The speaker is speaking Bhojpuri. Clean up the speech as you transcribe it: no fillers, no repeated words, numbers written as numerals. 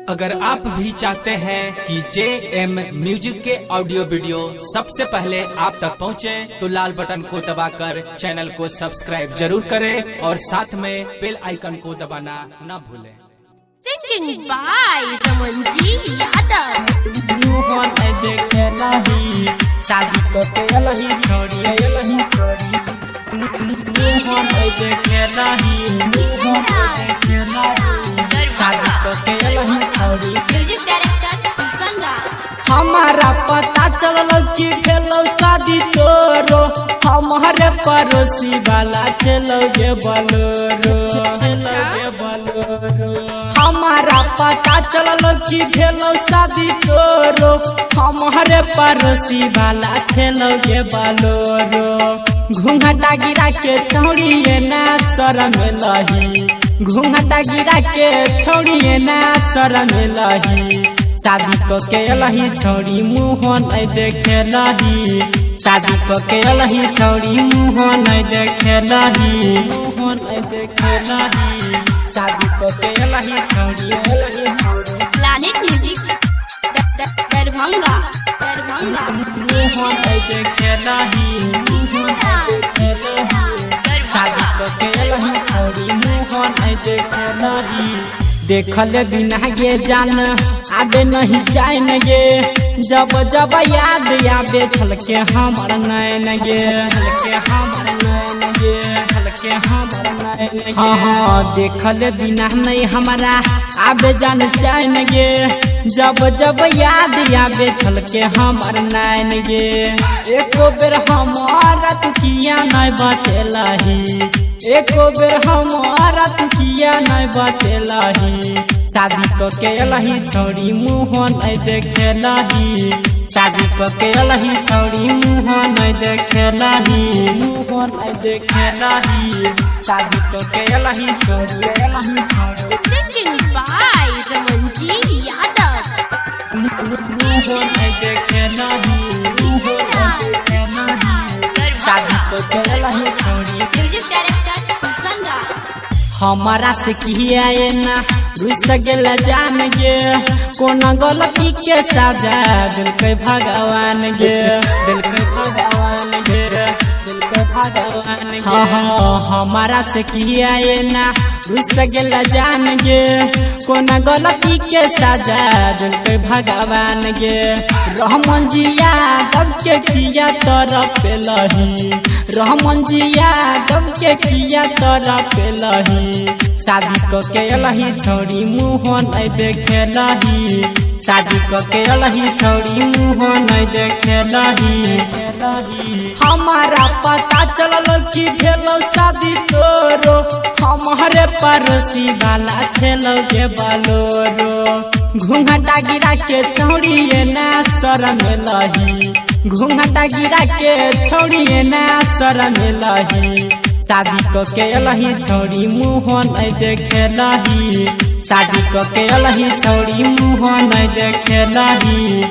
अगर आप भी चाहते हैं कि JM म्यूजिक के ऑडियो वीडियो सबसे पहले आप तक पहुंचे, तो लाल बटन को दबाकर चैनल को सब्सक्राइब जरूर करें और साथ में बेल आइकन को दबाना न भूलें। Singing by रमनजी Yadav. देखे नहीं शादी को अलही छोड़ी अलही छोड़ी देखे नहीं शादी को अलही छोड़ी। म्यूजिक डायरेक्टर किशन राज। हमारा पता चलल कि भेलो शादी तोरो, हमारे पड़ोसी वाला चलो गे बोलोरो चलो गे बोलोरो। हमारा पता चलल कि भेलो शादी तोरो, हमारे पड़ोसी वाला चलो गे बोलोरो। घूंघटा गिरा के छोड़िए ना शरम लही, घूंघटा गिरा के छोड़िए ना शरम लही। शादी को के अलही छोड़ी मुँह नहीं देखे लही, शादी को के अलही छोड़ी मुँह नहीं देखे लही, मुँह नहीं देखे लही। शादी को के अलही छोड़ी अलही छोड़ी। Planet music Darbhanga Darbhanga. मुँह नहीं देखे लही, मुँह नहीं देखे लही। शादी को के अलही छोड़ी मुँह नहीं देखे लही। देखल बिना गे जान आबे नहीं जान गे, जब जब याद आबे छलके हमर नैन गे, छलके हमर नैन गे, छलके हमर नैन। हाँ हाँ देखल बिना नहीं हमारा आबे जान चैन गे, जब जब याद आबे छलके हमर नैन गे। एको बेर हमारा तू किया नहीं बतेलही, एको बेर हमारा तू किया नहीं बतेलही। शादी को के अलही छोड़ी मुँह नहीं देखे लही, शादी को के अलही छोड़ी मुँह नहीं देखे लही, मुँह नहीं देखे लही। शादी को के अलही छोड़ी अलही छोड़ी। Singing by रमनजी Yadav. मुँह नहीं देखे लही, मुँह नहीं देखे लही। शादी को के अलही छोड़ी। म्यूजिक डायरेक्टर किशन राज। हमारा से किया ना रुस गेल जान गे, कोन गलती के सजा दिल के भगवान गे, दिल के भगवान गे, दिल के भगवान गे। हाँ हाँ हमारा से किया ना रुस गेल जान गे, कोन गलती के सजा दिल के भगवान गे। रहमन जी यादव के किया तरफ लही, रहमन जी यादव के किया तरफ लही। शादी को के अलही छोड़ी मुँह नहीं देखे लही, शादी को के अलही छोड़ी मुँह नहीं देखे लही। हमारा पता चलल कि भेलो शादी तोरो, हमारे पड़ोसी वाला छेलो गे बोलोरो। घूंघटा गिरा के छोड़िए ना शरम लही, घूंघटा गिरा के छोड़िए ना शरम लही। शादी को के अलही छोड़ी मुँह नहीं देखे लही, शादी को के अलही छोड़ी मुँह नहीं देखे लही।